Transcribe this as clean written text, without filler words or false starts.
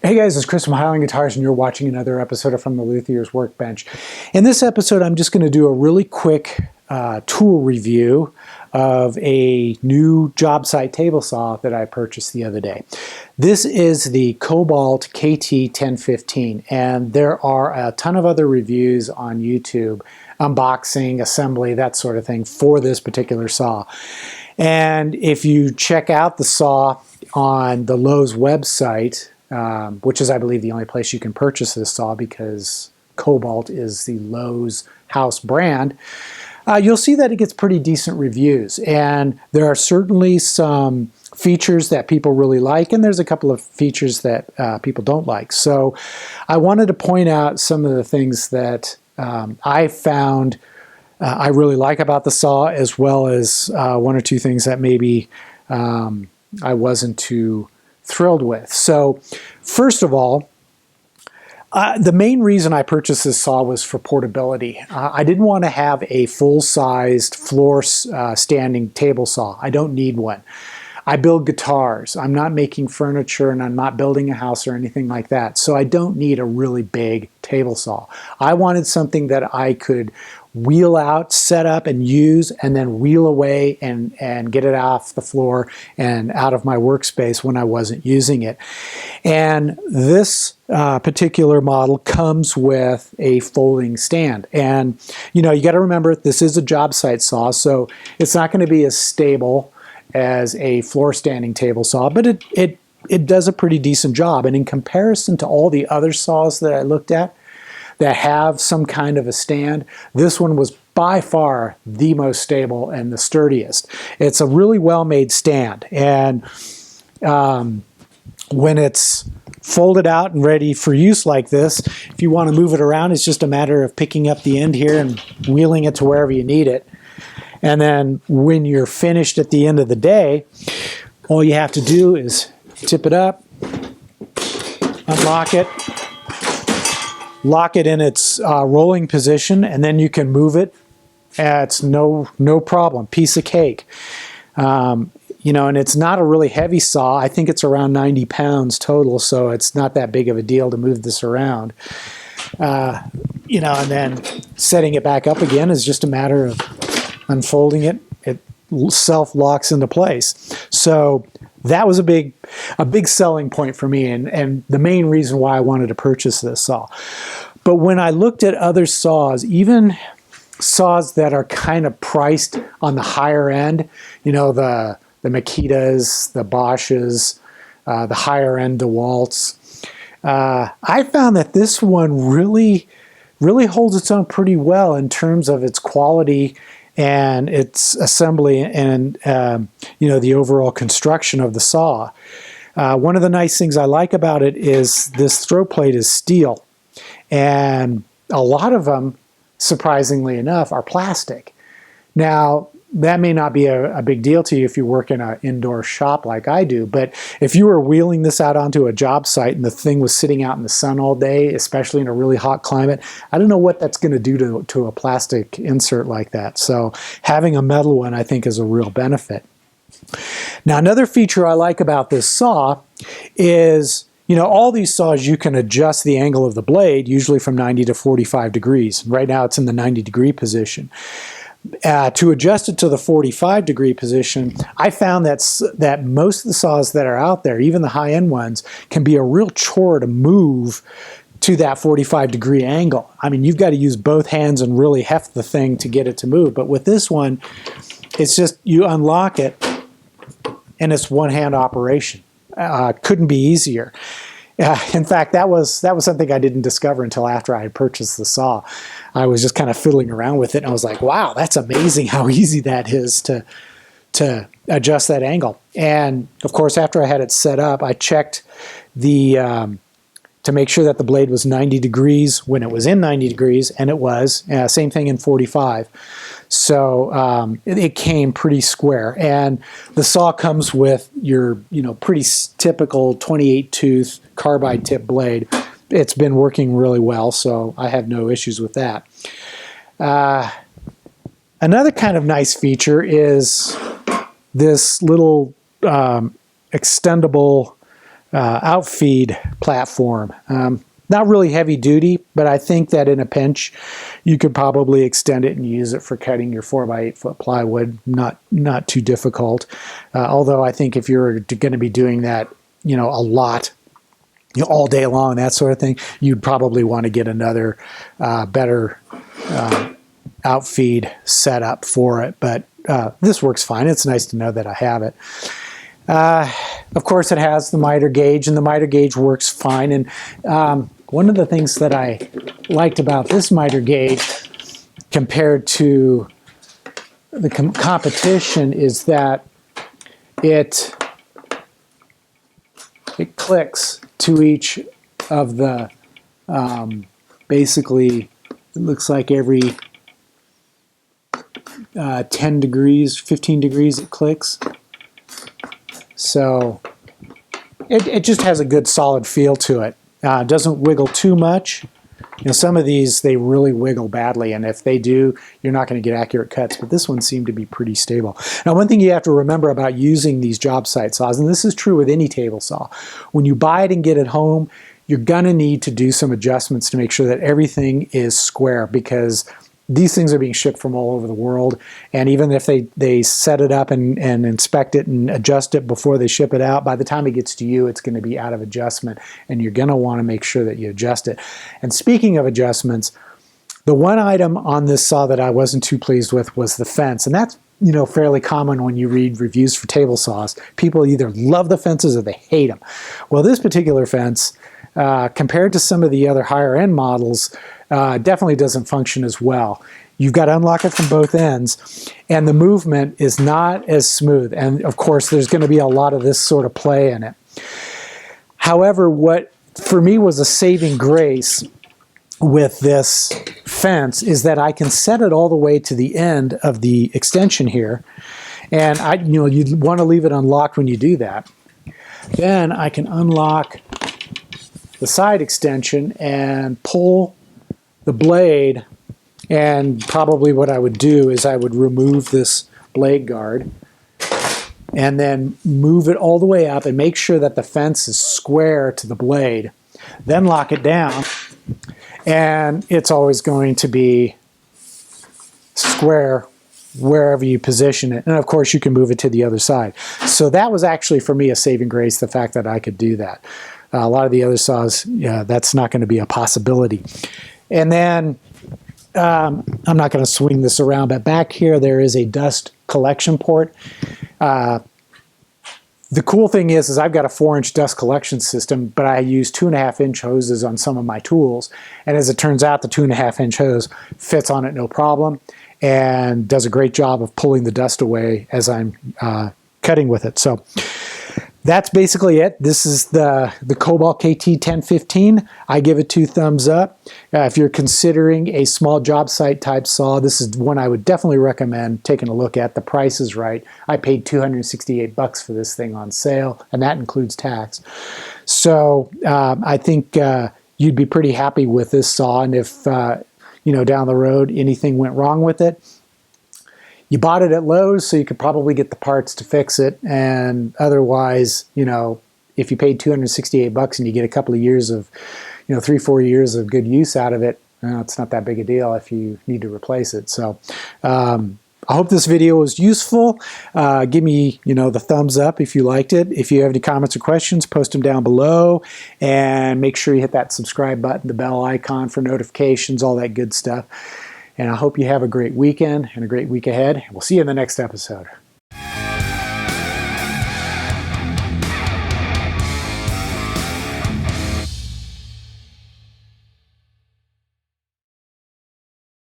Hey guys, it's Chris from Highline Guitars and you're watching another episode of From the Luthier's Workbench. In this episode, I'm just going to do a really quick tool review of a new Jobsite table saw that I purchased the other day. This is the Kobalt KT1015, and there are a ton of other reviews on YouTube, unboxing, assembly, that sort of thing for this particular saw. And if you check out the saw on the Lowe's website, which is, I believe, the only place you can purchase this saw because Kobalt is the Lowe's house brand, you'll see that it gets pretty decent reviews. And there are certainly some features that people really like, and there's a couple of features that people don't like. So I wanted to point out some of the things that I found I really like about the saw, as well as one or two things that maybe I wasn't too thrilled with. So first of all, the main reason I purchased this saw was for portability. I didn't want to have a full-sized floor standing table saw. I don't need one. I build guitars. I'm not making furniture and I'm not building a house or anything like that. So I don't need a really big table saw. I wanted something that I could wheel out, set up, and use, and then wheel away and get it off the floor and out of my workspace when I wasn't using it. And this particular model comes with a folding stand. And you know, you got to remember, this is a job site saw, so it's not going to be as stable as a floor standing table saw, but it does a pretty decent job. And in comparison to all the other saws that I looked at that have some kind of a stand, this one was by far the most stable and the sturdiest. It's a really well-made stand, and when it's folded out and ready for use like this, if you want to move it around, it's just a matter of picking up the end here and wheeling it to wherever you need it. And then when you're finished at the end of the day, all you have to do is tip it up, unlock it, lock it in its rolling position, and then you can move it. It's no problem, piece of cake. You know, and it's not a really heavy saw. I think it's around 90 pounds total, so it's not that big of a deal to move this around. You know, and then setting it back up again is just a matter of unfolding it. It self-locks into place. So that was a big selling point for me, and the main reason why I wanted to purchase this saw. But when I looked at other saws, even saws that are kind of priced on the higher end, you know, the Makitas, the Bosches, the higher end DeWalt's, I found that this one really holds its own pretty well in terms of its quality and its assembly and you know, the overall construction of the saw. One of the nice things I like about it is this throat plate is steel, and a lot of them, surprisingly enough, are plastic. Now, that may not be a big deal to you if you work in an indoor shop like I do, but if you were wheeling this out onto a job site and the thing was sitting out in the sun all day, especially in a really hot climate, I don't know what that's going to do to a plastic insert like that. So having a metal one, I think, is a real benefit. Now, another feature I like about this saw is, you know, all these saws, you can adjust the angle of the blade, usually from 90 to 45 degrees. Right now it's in the 90-degree position. To adjust it to the 45-degree position, I found that most of the saws that are out there, even the high-end ones, can be a real chore to move to that 45-degree angle. I mean, you've got to use both hands and really heft the thing to get it to move. But with this one, it's just you unlock it, and it's one-hand operation. Couldn't be easier. In fact, that was something I didn't discover until after I had purchased the saw. I was just kind of fiddling around with it, and I was like, wow, that's amazing how easy that is to adjust that angle. And of course, after I had it set up, I checked to make sure that the blade was 90 degrees when it was in 90 degrees, and it was. Same thing in 45. So it came pretty square. And the saw comes with your, you know, pretty typical 28-tooth carbide tip blade. It's been working really well, so I have no issues with that. Another kind of nice feature is this little extendable Outfeed Platform. Not really heavy duty, but I think that in a pinch, you could probably extend it and use it for cutting your 4x8 foot plywood. Not too difficult. Although I think if you're going to be doing that, a lot, all day long, that sort of thing, you'd probably want to get another better outfeed setup for it. But this works fine. It's nice to know that I have it. Of course, it has the miter gauge, and the miter gauge works fine. And one of the things that I liked about this miter gauge compared to the competition is that it clicks to each of the, basically, it looks like every 10 degrees, 15 degrees it clicks. So it just has a good solid feel to it. Doesn't wiggle too much. Some of these, they really wiggle badly, and if they do, you're not going to get accurate cuts, but this one seemed to be pretty stable. Now, one thing you have to remember about using these job site saws, and this is true with any table saw, when you buy it and get it home, you're going to need to do some adjustments to make sure that everything is square, because these things are being shipped from all over the world, and even if they set it up and inspect it and adjust it before they ship it out, by the time it gets to you, it's going to be out of adjustment, and you're going to want to make sure that you adjust it. And speaking of adjustments, the one item on this saw that I wasn't too pleased with was the fence, and that's fairly common when you read reviews for table saws. People either love the fences or they hate them. Well, this particular fence, compared to some of the other higher end models, definitely doesn't function as well. You've got to unlock it from both ends, and the movement is not as smooth. And of course, there's going to be a lot of this sort of play in it. However, what for me was a saving grace with this fence is that I can set it all the way to the end of the extension here. And you'd want to leave it unlocked when you do that. Then I can unlock the side extension and pull the blade, and probably what I would do is I would remove this blade guard and then move it all the way up and make sure that the fence is square to the blade, then lock it down, and it's always going to be square wherever you position it. And of course you can move it to the other side. So that was actually for me a saving grace, the fact that I could do that. A lot of the other saws, that's not going to be a possibility. And then I'm not going to swing this around, but back here there is a dust collection port. The cool thing is I've got a 4-inch dust collection system, but I use 2.5-inch hoses on some of my tools. And as it turns out, the 2.5-inch hose fits on it no problem and does a great job of pulling the dust away as I'm cutting with it. So that's basically it. This is the Kobalt KT 1015. I give it 2 thumbs up. If you're considering a small job site type saw, this is one I would definitely recommend taking a look at. The price is right. I paid $268 for this thing on sale, and that includes tax. So I think you'd be pretty happy with this saw, and if down the road anything went wrong with it, you bought it at Lowe's, so you could probably get the parts to fix it. And otherwise, if you paid $268 and you get a couple of years of, 3-4 years of good use out of it, it's not that big a deal if you need to replace it. So I hope this video was useful. Give me, the thumbs up if you liked it. If you have any comments or questions, post them down below. And make sure you hit that subscribe button, the bell icon for notifications, all that good stuff. And I hope you have a great weekend and a great week ahead. We'll see you in the next episode.